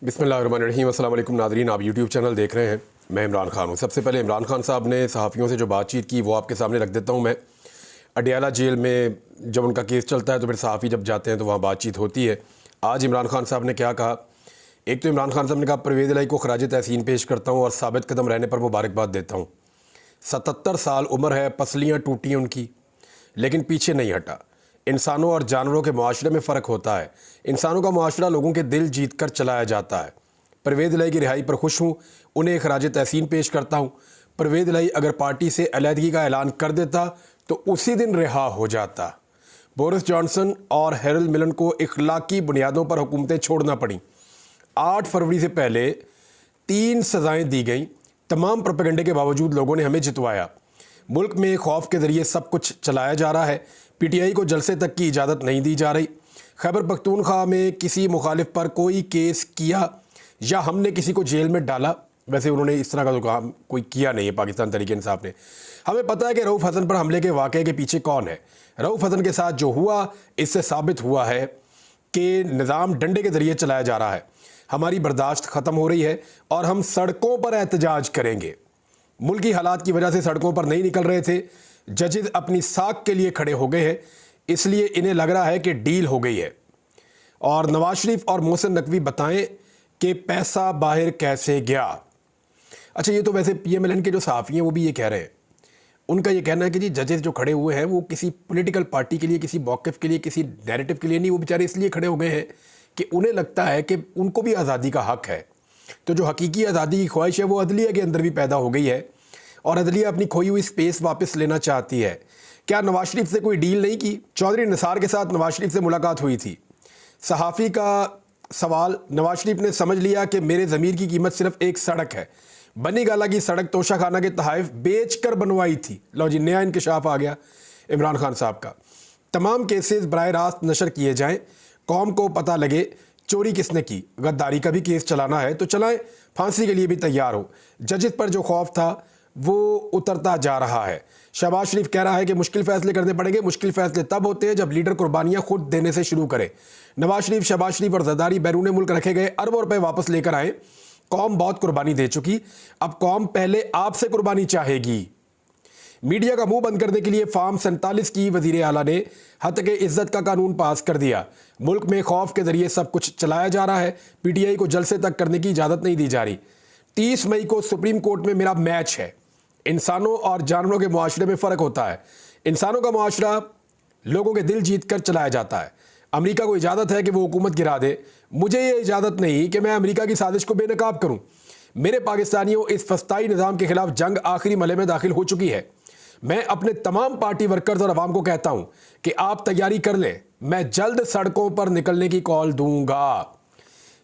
बिस्मिल्लाहिर्रहमानिर्रहीम। अस्सलाम वालेकुम नाज़रीन, आप यूट्यूब चैनल देख रहे हैं। मैं इमरान खान हूँ। सबसे पहले इमरान खान साहब ने सहाफ़ियों से जो बातचीत की वो आपके सामने रख देता हूँ। मैं अडयाला जेल में जब उनका केस चलता है तो फिर सहाफ़ी जब जाते हैं तो वहाँ बातचीत होती है। आज इमरान खान साहब ने क्या कहा? एक तो इमरान खान साहब ने कहा, परवेज़ इलाही को खराज तहसीन पेश करता हूँ और साबित कदम रहने पर मुबारकबाद देता हूँ। 77 साल उम्र है, पसलियाँ टूटी उनकी, लेकिन पीछे नहीं हटा। इंसानों और जानवरों के मुआशरे में फ़र्क होता है। इंसानों का मुआशरा लोगों के दिल जीत कर चलाया जाता है। परवेज़ इलाही की रिहाई पर खुश हूँ, उन्हें खराज तहसीन पेश करता हूँ। परवेज़ इलाही अगर पार्टी से अलहदगी का ऐलान कर देता तो उसी दिन रिहा हो जाता। बोरिस जॉनसन और हैरोल्ड मिलन को इखलाकी बुनियादों पर हुकूमतें छोड़ना पड़ी। 8 फरवरी से पहले 3 सज़ाएँ दी गईं। तमाम प्रोपेगेंडे के बावजूद लोगों ने हमें जितवाया। मुल्क में खौफ के ज़रिए सब कुछ चलाया जा रहा है। पीटीआई को जलसे तक की इजाज़त नहीं दी जा रही। खैबर पख्तूनख्वा में किसी मुखालिफ पर कोई केस किया या हमने किसी को जेल में डाला? वैसे उन्होंने इस तरह का तो काम कोई किया नहीं है पाकिस्तान तहरीक इंसाफ ने। हमें पता है कि रऊफ़ हसन पर हमले के वाक़े के पीछे कौन है। रऊफ़ हसन के साथ जो हुआ, इससे साबित हुआ है कि निज़ाम डंडे के ज़रिए चलाया जा रहा है। हमारी बर्दाश्त ख़त्म हो रही है और हम सड़कों पर एहतजाज करेंगे। मुल्की हालात की वजह से सड़कों पर नहीं निकल रहे थे। जजेस अपनी साख के लिए खड़े हो गए हैं, इसलिए इन्हें लग रहा है कि डील हो गई है। और नवाज शरीफ और मोहसिन नकवी बताएं कि पैसा बाहर कैसे गया। अच्छा, ये तो वैसे पीएमएलएन के जो सहाफ़ी हैं वो भी ये कह रहे हैं। उनका ये कहना है कि जी जजेस जो खड़े हुए हैं वो किसी पॉलिटिकल पार्टी के लिए, किसी मौक़िफ़ के लिए, किसी नैरेटिव के लिए नहीं, वो बेचारे इसलिए खड़े हो गए हैं कि उन्हें लगता है कि उनको भी आज़ादी का हक़ है। तो जो हकीकी आज़ादी की ख्वाहिश है वो अदलिया के अंदर भी पैदा हो गई है और अदलिया अपनी खोई हुई स्पेस वापस लेना चाहती है। क्या नवाज शरीफ से कोई डील नहीं की? चौधरी निसार के साथ नवाज शरीफ से मुलाकात हुई थी। सहाफ़ी का सवाल, नवाज शरीफ ने समझ लिया कि मेरे ज़मीर की कीमत सिर्फ एक सड़क है। बनी गाला की सड़क तोशा खाना के तहाइफ बेच कर बनवाई थी। लो जी, नया इंकशाफ आ गया इमरान खान साहब का। तमाम केसेस बराह रास्त नशर किए जाएँ, कौम को पता लगे चोरी किसने की। गद्दारी का भी केस चलाना है तो चलाएं, फांसी के लिए भी तैयार हो। जजेस पर जो खौफ था वो उतरता जा रहा है। शहबाज शरीफ कह रहा है कि मुश्किल फैसले करने पड़ेंगे। मुश्किल फैसले तब होते हैं जब लीडर कुर्बानियां खुद देने से शुरू करे। नवाज शरीफ, शहबाज शरीफ और जरदारी बैरून मुल्क रखे गए अरबों रुपए वापस लेकर आए। कौम बहुत कुर्बानी दे चुकी, अब कौम पहले आपसे कुर्बानी चाहेगी। मीडिया का मुंह बंद करने के लिए फार्म 47 की वजीर आला ने हत्क इज्जत का कानून पास कर दिया। मुल्क में खौफ के जरिए सब कुछ चलाया जा रहा है। पीटीआई को जलसे तक करने की इजाज़त नहीं दी जा रही। 30 मई को सुप्रीम कोर्ट में मेरा मैच है। इंसानों और जानवरों के मुआशरे में फ़र्क होता है। इंसानों का मुआशरा लोगों के दिल जीत कर चलाया जाता है। अमेरिका को इजाज़त है कि वो हुकूमत गिरा दे, मुझे ये इजाज़त नहीं कि मैं अमेरिका की साजिश को बेनकाब करूँ। मेरे पाकिस्तानियों, इस फस्ताई निज़ाम के खिलाफ जंग आखिरी मरहले में दाखिल हो चुकी है। मैं अपने तमाम पार्टी वर्कर्स और अवाम को कहता हूं कि आप तैयारी कर लें, मैं जल्द सड़कों पर निकलने की कॉल दूंगा।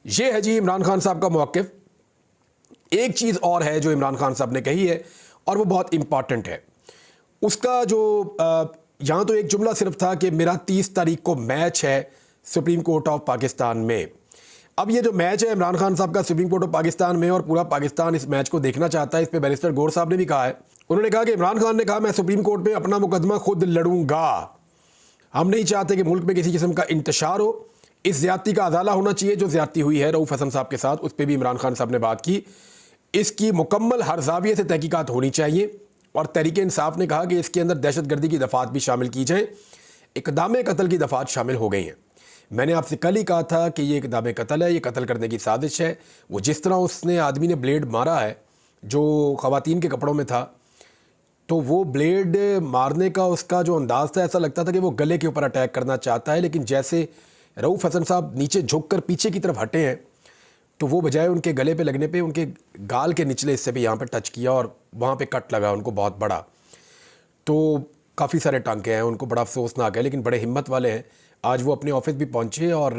यह है जी इमरान खान साहब का मौक़िफ़। एक चीज़ और है जो इमरान खान साहब ने कही है और वो बहुत इंपॉर्टेंट है। उसका जो यहाँ तो एक जुमला सिर्फ था कि मेरा 30 तारीख को मैच है सुप्रीम कोर्ट ऑफ पाकिस्तान में। अब ये जो मैच है इमरान खान साहब का सुप्रीम कोर्ट ऑफ पाकिस्तान में, और पूरा पाकिस्तान इस मैच को देखना चाहता है। इस पर बैरिस्टर गौर साहब ने भी कहा है। उन्होंने कहा कि इमरान खान ने कहा मैं सुप्रीम कोर्ट में अपना मुकदमा खुद लड़ूंगा। हम नहीं चाहते कि मुल्क में किसी किस्म का इंतशार हो। इस ज्यादती का अदाला होना चाहिए जो ज्यादती हुई है रऊफ़ हसन साहब के साथ, उस पर भी इमरान खान साहब ने बात की। इसकी मुकम्मल हर जाविये से तहकीकात होनी चाहिए। और तहरीक इंसाफ ने कहा कि इसके अंदर दहशतगर्दी की दफ़ात भी शामिल की जाए। इक़दाम कत्ल की दफ़ात शामिल हो गई हैं। मैंने आपसे कल ही कहा था कि ये इक़दाम कत्ल है, ये कत्ल करने की साजिश है। वो जिस तरह उसने आदमी ने ब्लेड मारा है जो ख़वातीन के कपड़ों में था, तो वो ब्लेड मारने का उसका जो अंदाज़ था, ऐसा लगता था कि वो गले के ऊपर अटैक करना चाहता है। लेकिन जैसे रऊफ़ हसन साहब नीचे झुक कर पीछे की तरफ हटे हैं तो वो बजाय उनके गले पे लगने पे उनके गाल के निचले हिस्से पे यहाँ पे टच किया और वहाँ पे कट लगा उनको बहुत बड़ा। तो काफ़ी सारे टांके हैं, उनको बड़ा अफसोसनाक है, लेकिन बड़े हिम्मत वाले हैं। आज वो अपने ऑफिस भी पहुँचे और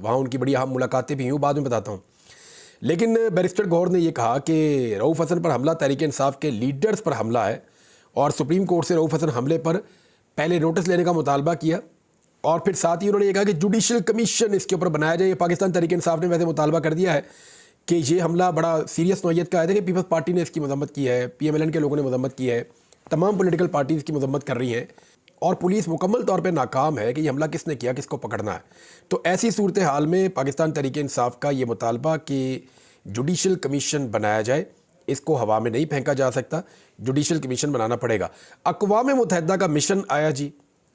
वहाँ उनकी बड़ी अहम मुलाकातें भी हुई, बाद में बताता हूँ। लेकिन बैरिस्टर गौर ने यह कहा कि रऊफ़ हसन पर हमला तहरीक इंसाफ के लीडर्स पर हमला है और सुप्रीम कोर्ट से रऊफ़ हसन हमले पर पहले नोटिस लेने का मुतालबा किया। और फिर साथ ही उन्होंने ये कहा कि जुडिशल कमीशन इसके ऊपर बनाया जाए। पाकिस्तान तहरीक इंसाफ ने वैसे मुतालबा कर दिया है कि ये हमला बड़ा सीरियस नौइयत का है कि पीपल्स पार्टी ने इसकी मजम्मत की है, पीएमएलएन के लोगों ने मजम्मत की है, तमाम पॉलिटिकल पार्टीज़ की मजम्मत कर रही हैं। और पुलिस मुकम्मल तौर पे नाकाम है कि ये हमला किसने किया, किसको पकड़ना है। तो ऐसी सूरत हाल में पाकिस्तान तहरीक इंसाफ का ये मुतालबा कि जुडिशल कमीशन बनाया जाए, इसको हवा में नहीं फेंका जा सकता, जुडिशल कमीशन बनाना पड़ेगा। अक़वाम मुत्तहिदा का मिशन आया जी,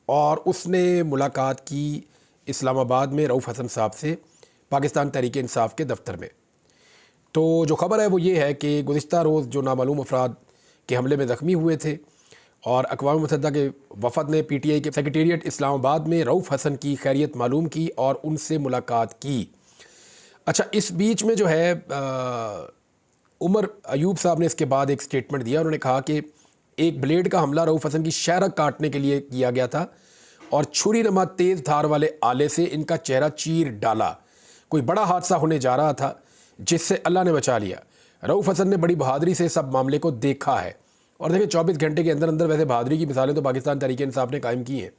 और उसने मुलाकात की इस्लामाबाद में रऊफ़ हसन साहब से पाकिस्तान तहरीक इंसाफ के दफ्तर में। तो जो ख़बर है वो ये है कि गुज़िश्ता रोज़ जो नामालूम अफराद के हमले में ज़ख्मी हुए थे और अक़वाम मुत्तहिदा के वफ़द ने PTI के सेक्रेटेरिएट इस्लामाबाद में रऊफ़ हसन की खैरियत मालूम की और उनसे मुलाकात की। अच्छा, इस बीच में जो है उमर अयूब साहब ने इसके बाद एक स्टेटमेंट दिया। उन्होंने कहा कि एक ब्लेड का हमला रऊफ़ हसन की शहरक काटने के लिए किया गया था और छुरी नमा तेज़ धार वाले आले से इनका चेहरा चीर डाला। कोई बड़ा हादसा होने जा रहा था जिससे अल्लाह ने बचा लिया। रऊफ़ हसन ने बड़ी बहादुरी से सब मामले को देखा है। और देखिए 24 घंटे के अंदर अंदर, वैसे बहादुरी की मिसालें तो पाकिस्तान तहरीक इंसाफ ने कायम की हैं।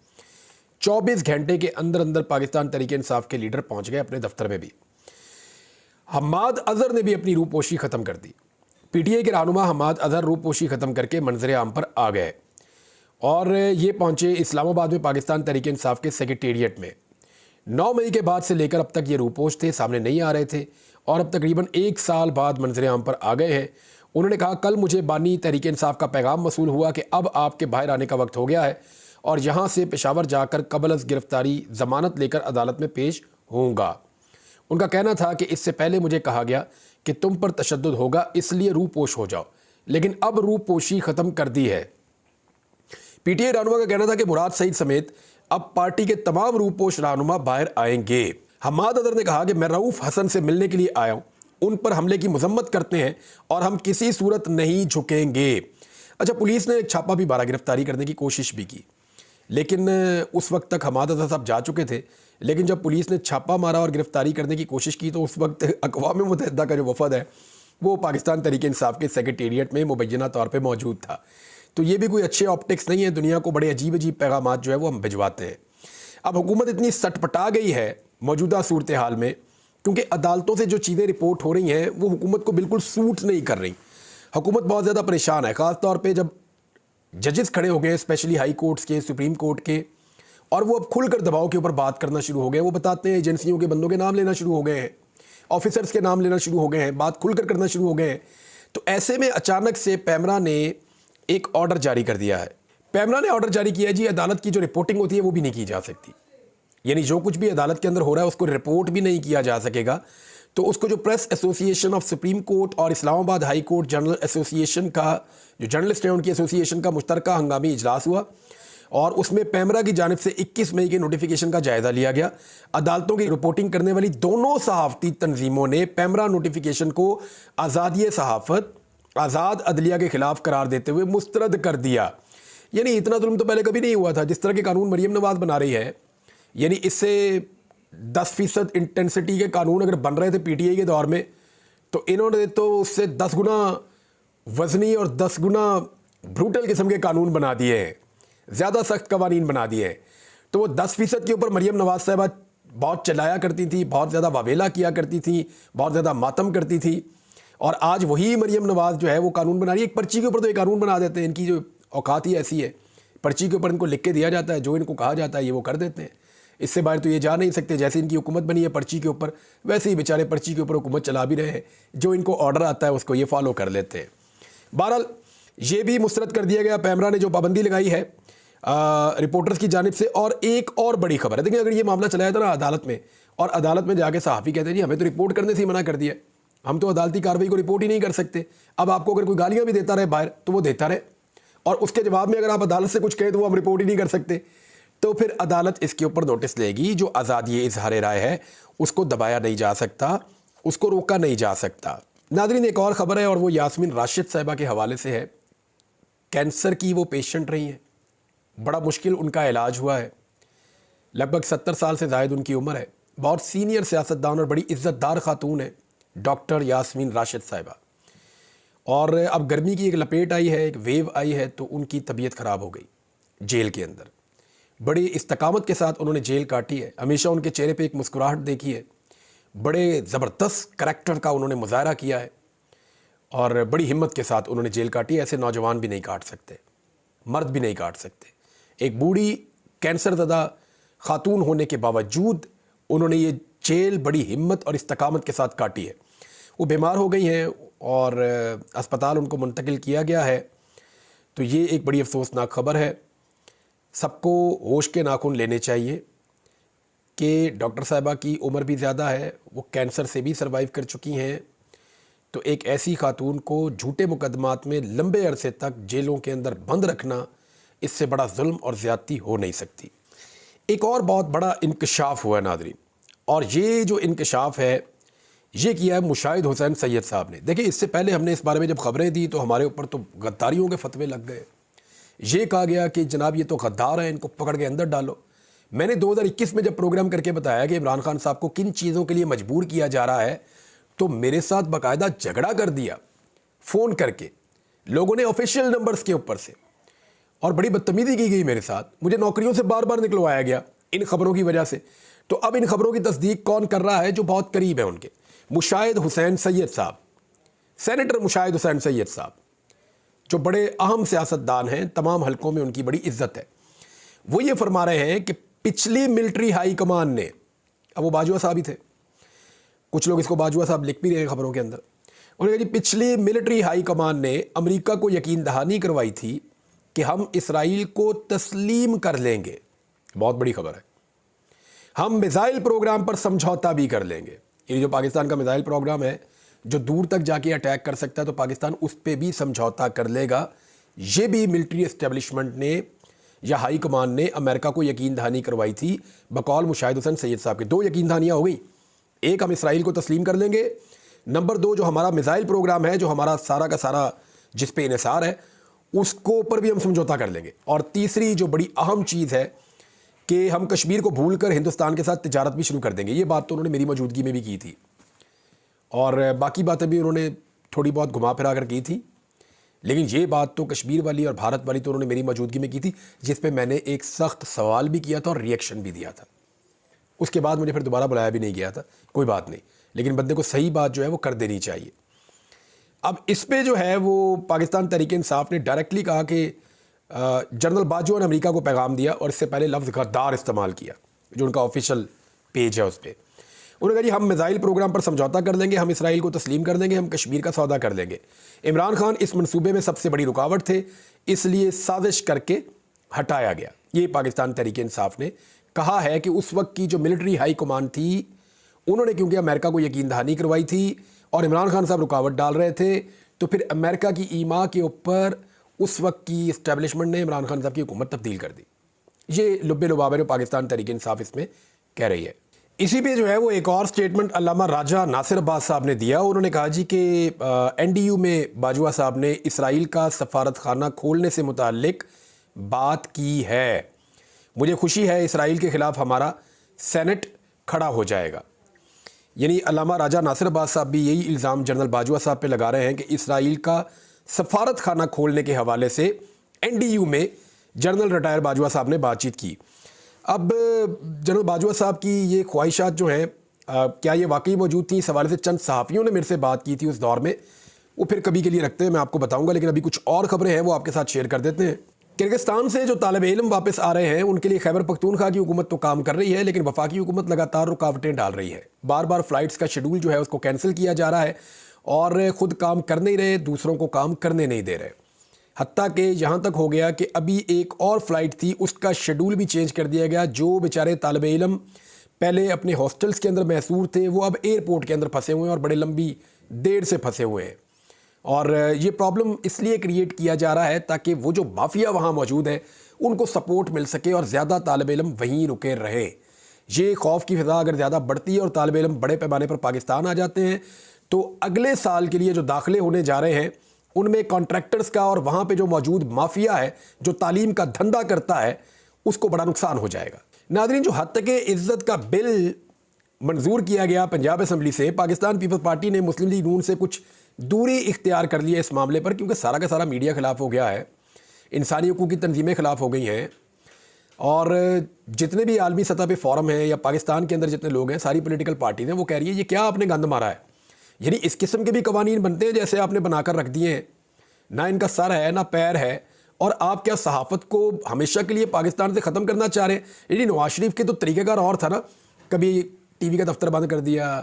24 घंटे के अंदर अंदर पाकिस्तान तहरीक इंसाफ के लीडर पहुँच गए अपने दफ्तर में भी। हम्माद अज़हर ने भी अपनी रूपोशी ख़त्म कर दी। PTI के रहनुमा हम्माद अज़हर रूपोशी ख़त्म करके मंजर आम पर आ गए और ये पहुँचे इस्लामाबाद में पाकिस्तान तहरीक इंसाफ के सेक्रेटेरिएट में। 9 मई के बाद से लेकर अब तक ये रूपोश थे, सामने नहीं आ रहे थे और अब तकरीबन 1 साल बाद मंजर आम पर आ गए हैं। उन्होंने कहा, कल मुझे बानी तहरीक इंसाफ का पैगाम मसूल हुआ कि अब आपके बाहर आने का वक्त हो गया है और यहाँ से पेशावर जाकर कबल अज़ गिरफ्तारी ज़मानत लेकर अदालत में पेश होऊंगा। उनका कहना था कि इससे पहले मुझे कहा गया कि तुम पर तशद्दुद होगा, इसलिए रूपोश हो जाओ, लेकिन अब रूपोशी ख़त्म कर दी है। PTI रहनुमा का कहना था कि मुराद सईद समेत अब पार्टी के तमाम रूपोश रहनुमा बाहर आएंगे। हम्माद अज़हर ने कहा कि मैं रऊफ़ हसन से मिलने के लिए आया हूँ, उन पर हमले की मजम्मत करते हैं और हम किसी सूरत नहीं झुकेंगे। अच्छा, पुलिस ने एक छापा भी मारा, गिरफ्तारी करने की कोशिश भी की, लेकिन उस वक्त तक हम्माद अज़हर साहब जा चुके थे। लेकिन जब पुलिस ने छापा मारा और गिरफ्तारी करने की कोशिश की तो उस वक्त अक़वाम मुत्तहिदा का जो वफ़द है वो पाकिस्तान तहरीक इंसाफ के सेक्रेटेरिएट में मुबैना तौर पर मौजूद था। तो ये भी कोई अच्छे ऑप्टिक्स नहीं है, दुनिया को बड़े अजीब अजीब पैगामात जो है वो हम भिजवाते हैं। अब हुकूमत इतनी सटपटा गई है मौजूदा सूरत हाल में, क्योंकि अदालतों से जो चीज़ें रिपोर्ट हो रही हैं वो हुकूमत को बिल्कुल सूट नहीं कर रही। हुकूमत बहुत ज़्यादा परेशान है, ख़ास तौर पे जब जजेस खड़े हो गए, स्पेशली हाई कोर्ट्स के, सुप्रीम कोर्ट के, और वो अब खुलकर दबाव के ऊपर बात करना शुरू हो गए। वो बताते हैं एजेंसियों के बंदों के नाम लेना शुरू हो गए हैं, ऑफिसर्स के नाम लेना शुरू हो गए हैं, बात खुलकर करना शुरू हो गए हैं। तो ऐसे में अचानक से पैमरा ने एक ऑर्डर जारी कर दिया है। पैमरा ने ऑर्डर जारी किया जी, अदालत की जो रिपोर्टिंग होती है वो भी नहीं की जा सकती, यानी जो कुछ भी अदालत के अंदर हो रहा है उसको रिपोर्ट भी नहीं किया जा सकेगा। तो उसको जो press association of supreme court और Islamabad high court journal association का, जो जर्नलिस्ट हैं उनकी एसोसिएशन का मुश्तरका हंगामी इजलास हुआ और उसमें पैमरा की जानिब से 21 मई के नोटिफिकेशन का जायज़ा लिया गया। अदालतों की रिपोर्टिंग करने वाली दोनों सहाफ़ती तंजीमों ने पैमरा नोटिफिकेशन को आज़ादी सहाफ़त, आज़ाद अदलिया के ख़िलाफ़ करार देते हुए मुस्तरद कर दिया। यानी इतना जुल्म तो पहले कभी नहीं हुआ था जिस तरह के कानून मरीम नवाज़ बना रही है। यानी इससे 10% इंटेंसिटी के कानून अगर बन रहे थे PTI के दौर में, तो इन्होंने तो उससे 10 गुना वज़नी और 10 गुना ब्रूटल किस्म के कानून बना दिए हैं, ज़्यादा सख्त कवानीन बना दिए हैं। तो वो 10% के ऊपर मरीम नवाज़ साहबा बहुत चलाया करती थी, बहुत ज़्यादा वावेला किया करती थी, बहुत ज़्यादा मातम करती थी, और आज वही मरीम नवाज़ जो है वो कानून बना रही है। एक पर्ची के ऊपर तो ये कानून बना देते हैं, इनकी जो औकात ही ऐसी है, पर्ची के ऊपर इनको लिख के दिया जाता है, जो इनको कहा जाता है ये वो कर देते हैं। इससे बाहर तो ये जा नहीं सकते। जैसे इनकी हुकूमत बनी है पर्ची के ऊपर, वैसे ही बेचारे पर्ची के ऊपर हुकूमत चला भी रहे हैं, जो इनको ऑर्डर आता है उसको ये फॉलो कर लेते हैं। बहरहाल ये भी मुस्तरद कर दिया गया, पैमरा ने जो पाबंदी लगाई है रिपोर्टर्स की जानिब से। और एक और बड़ी खबर है, देखिए अगर ये मामला चलाया था ना अदालत में, और अदालत में जाके सहाफ़ी कहते हैं जी हमें तो रिपोर्ट करने से ही मना कर दिया, हम तो अदालती कार्रवाई को रिपोर्ट ही नहीं कर सकते। अब आपको अगर कोई गालियाँ भी देता रहे बाहर तो वो देता रहे, और उसके जवाब में अगर आप अदालत से कुछ कहें तो वो हम रिपोर्ट ही नहीं कर सकते, तो फिर अदालत इसके ऊपर नोटिस लेगी। जो आज़ादी इज़हार राय है उसको दबाया नहीं जा सकता, उसको रोका नहीं जा सकता। नाज़रीन, एक और ख़बर है और वो यास्मीन राशिद साहिबा के हवाले से है। कैंसर की वो पेशेंट रही हैं, बड़ा मुश्किल उनका इलाज हुआ है, लगभग 70 साल से ज़ायद उनकी उम्र है, बहुत सीनियर सियासतदान और बड़ी इज़्ज़तदार खातून है डॉक्टर यास्मीन राशिद साहिबा। और अब गर्मी की एक लपेट आई है, एक वेव आई है, तो उनकी तबीयत ख़राब हो गई जेल के अंदर। बड़ी इस्तकामत के साथ उन्होंने जेल काटी है, हमेशा उनके चेहरे पे एक मुस्कुराहट देखी है, बड़े ज़बरदस्त करैक्टर का उन्होंने मुजाहरा किया है और बड़ी हिम्मत के साथ उन्होंने जेल काटी है। ऐसे नौजवान भी नहीं काट सकते, मर्द भी नहीं काट सकते, एक बूढ़ी कैंसर ज़दा खातून होने के बावजूद उन्होंने ये जेल बड़ी हिम्मत और इस्तकामत के साथ काटी है। वो बीमार हो गई हैं और अस्पताल उनको मुंतकिल किया गया है। तो ये एक बड़ी अफसोसनाक खबर है। सबको होश के नाखून लेने चाहिए कि डॉक्टर साहिबा की उम्र भी ज़्यादा है, वो कैंसर से भी सर्वाइव कर चुकी हैं। तो एक ऐसी खातून को झूठे मुकदमात में लंबे अरसे तक जेलों के अंदर बंद रखना, इससे बड़ा जुल्म और ज़्यादती हो नहीं सकती। एक और बहुत बड़ा इंकशाफ हुआ है नाज़रीन, और ये जो इंकशाफ है ये किया है मुशाहिद हुसैन सैयद साहब ने। देखिए, इससे पहले हमने इस बारे में जब खबरें दी तो हमारे ऊपर तो गद्दारियों के फतवे लग गए। ये कहा गया कि जनाब ये तो गद्दार हैं, इनको पकड़ के अंदर डालो। मैंने 2021 में जब प्रोग्राम करके बताया कि इमरान खान साहब को किन चीज़ों के लिए मजबूर किया जा रहा है, तो मेरे साथ बाकायदा झगड़ा कर दिया फ़ोन करके लोगों ने ऑफिशियल नंबर्स के ऊपर से, और बड़ी बदतमीज़ी की गई मेरे साथ। मुझे नौकरियों से बार बार निकलवाया गया इन खबरों की वजह से। तो अब इन खबरों की तस्दीक कौन कर रहा है? जो बहुत करीब है उनके, मुशाहिद हुसैन सैयद साहब, सेनेटर मुशाहिद हुसैन सैयद साहब, जो बड़े अहम सियासतदान हैं, तमाम हलकों में उनकी बड़ी इज्जत है। वो ये फरमा रहे हैं कि पिछली मिलिट्री हाई कमान ने, अब वो बाजवा साहब ही थे, कुछ लोग इसको बाजवा साहब लिख भी रहे हैं खबरों के अंदर, उन्होंने कहा जी पिछली मिलिट्री हाई कमान ने अमेरिका को यकीन दहानी करवाई थी कि हम इसराइल को तस्लीम कर लेंगे। बहुत बड़ी खबर है। हम मिसाइल प्रोग्राम पर समझौता भी कर लेंगे। ये जो पाकिस्तान का मिसाइल प्रोग्राम है जो दूर तक जाके अटैक कर सकता है, तो पाकिस्तान उस पर भी समझौता कर लेगा। ये भी मिलिट्री एस्टेब्लिशमेंट ने या हाई कमान ने अमेरिका को यकीन दहानी करवाई थी बकौल मुशाहिद हुसैन सैयद साहब के। दो यकीन दहानियाँ हो गई, एक हम इसराइल को तस्लीम कर लेंगे, नंबर दो जो हमारा मिसाइल प्रोग्राम है, जो हमारा सारा का सारा जिस पे इन्हिसार है, उसको ऊपर भी हम समझौता कर लेंगे। और तीसरी जो बड़ी अहम चीज़ है कि हम कश्मीर को भूलकर हिंदुस्तान के साथ तिजारत भी शुरू कर देंगे। ये बात तो उन्होंने मेरी मौजूदगी में भी की थी, और बाकी बातें भी उन्होंने थोड़ी बहुत घुमा फिरा कर की थी, लेकिन ये बात तो कश्मीर वाली और भारत वाली तो उन्होंने मेरी मौजूदगी में की थी, जिस पे मैंने एक सख्त सवाल भी किया था और रिएक्शन भी दिया था। उसके बाद मुझे फिर दोबारा बुलाया भी नहीं गया था। कोई बात नहीं, लेकिन बंदे को सही बात जो है वो कर देनी चाहिए। अब इस पे जो है वो पाकिस्तान तहरीक इंसाफ ने डायरेक्टली कहा कि जनरल बाजवा ने अमेरिका को पैगाम दिया, और इससे पहले लफ्ज़ गद्दार इस्तेमाल किया, जो उनका ऑफिशियल पेज है उस पर। उन्होंने कहा जी हम मिसाइल प्रोग्राम पर समझौता कर लेंगे, हम इसराइल को तस्लीम कर देंगे, हम कश्मीर का सौदा कर लेंगे। इमरान खान इस मंसूबे में सबसे बड़ी रुकावट थे, इसलिए साजिश करके हटाया गया। ये पाकिस्तान तहरीक इंसाफ ने कहा है कि उस वक्त की जो मिलिट्री हाई कमान थी, उन्होंने क्योंकि अमेरिका को यकीन दहानी करवाई थी और इमरान खान साहब रुकावट डाल रहे थे, तो फिर अमेरिका की ईमा के ऊपर उस वक्त की इस्टेब्लिशमेंट ने इमरान खान साहब की हुकूमत तब्दील कर दी। ये लुब्बे लुबाब पाकिस्तान तहरीक इंसाफ इसमें कह रही है। इसी पे जो है वो एक और स्टेटमेंट अल्लामा राजा नासिर अब्बास साहब ने दिया। उन्होंने कहा जी कि NDU में बाजवा साहब ने इसराइल का सफारत खाना खोलने से मुताल्लिक बात की है। मुझे खुशी है इसराइल के ख़िलाफ़ हमारा सेनेट खड़ा हो जाएगा। यानी अल्लामा राजा नासिर अब्बास साहब भी यही इल्ज़ाम जनरल बाजवा साहब पे लगा रहे हैं कि इसराइल का सफारत खाना खोलने के हवाले से NDU में जनरल रिटायर बाजवा साहब ने बातचीत की। अब जनरल बाजवा साहब की ये ख्वाहिशात जो हैं, क्या ये वाकई मौजूद थी? इस हवाले से चंद सहाफ़ियों ने मेरे से बात की थी उस दौर में, वो फिर कभी के लिए रखते हैं, मैं आपको बताऊंगा। लेकिन अभी कुछ और ख़बरें हैं वो आपके साथ शेयर कर देते हैं। किर्गिस्तान से जो तालिब इल्म वापस आ रहे हैं उनके लिए खैबर पख्तूनख्वा की हुकूमत तो काम कर रही है, लेकिन वफाकी हुकूमत लगातार रुकावटें डाल रही है। बार बार फ़्लाइट्स का शेड्यूल जो है उसको कैंसिल किया जा रहा है, और ख़ुद काम कर नहीं रहे, दूसरों को काम करने नहीं दे रहे। हत्ता कि यहाँ तक हो गया कि अभी एक और फ़्लाइट थी, उसका शेड्यूल भी चेंज कर दिया गया। जो बेचारे तालिब इल्म पहले अपने हॉस्टल्स के अंदर महसूर थे, वो अब एयरपोर्ट के अंदर फंसे हुए हैं और बड़े लंबी देर से फंसे हुए हैं। और ये प्रॉब्लम इसलिए क्रिएट किया जा रहा है ताकि वो जो माफिया वहाँ मौजूद है उनको सपोर्ट मिल सके और ज़्यादा तालिब इल्म वहीं रुके रहें। ये खौफ की फ़िज़ा अगर ज़्यादा बढ़ती है और तालिब इल्म बड़े पैमाने पर पाकिस्तान आ जाते हैं, तो अगले साल के लिए जो दाखिले होने जा रहे हैं उनमें कॉन्ट्रैक्टर्स का और वहाँ पे जो मौजूद माफिया है जो तालीम का धंधा करता है उसको बड़ा नुकसान हो जाएगा। नाज़रीन, जो हद तक इज़्ज़त का बिल मंजूर किया गया पंजाब असम्बली से, पाकिस्तान पीपल्स पार्टी ने मुस्लिम लीग नून से कुछ दूरी इख्तियार कर ली है इस मामले पर, क्योंकि सारा का सारा मीडिया ख़िलाफ़ हो गया है, इंसानी हकूक़ की तंजीमें ख़िलाफ़ हो गई हैं, और जितने भी आलमी सतह पे फोरम हैं या पाकिस्तान के अंदर जितने लोग हैं, सारी पॉलिटिकल पार्टीज़ हैं, वो कह रही है ये क्या आपने गंद मारा है। यानी इस किस्म के भी कवानीन बनते हैं जैसे आपने बनाकर रख दिए हैं, ना इनका सर है ना पैर है, और आप क्या सहाफ़त को हमेशा के लिए पाकिस्तान से ख़त्म करना चाह रहे हैं? यानी नवाज शरीफ के तो तरीक़ेकार और था ना, कभी टीवी का दफ्तर बंद कर दिया,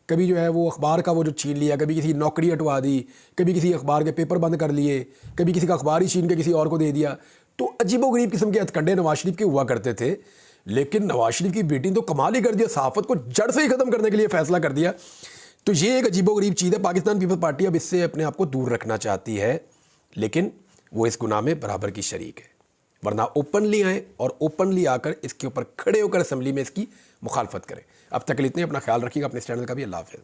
कभी जो है वो अखबार का वो जो छीन लिया, कभी किसी नौकरी हटवा दी, कभी किसी अखबार के पेपर बंद कर लिए, कभी किसी का अखबार ही छीन के किसी और को दे दिया। तो अजीबोगरीब किस्म के हथकंडे नवाज शरीफ के हुआ करते थे। लेकिन नवाज शरीफ की बेटी तो कमाल ही कर दिया, सहाफ़त को जड़ से ही ख़त्म करने के लिए फ़ैसला कर दिया। तो ये एक अजीबोगरीब चीज़ है। पाकिस्तान पीपल्स पार्टी अब इससे अपने आप को दूर रखना चाहती है, लेकिन वो इस गुनाह में बराबर की शरीक है। वरना ओपनली आएँ और ओपनली आकर इसके ऊपर खड़े होकर असम्बली में इसकी मुखालफत करें। अब तक के लिए इतने, अपना ख्याल रखिएगा, अपने इस चैनल का भी। अल्लाह हाफ़िज़।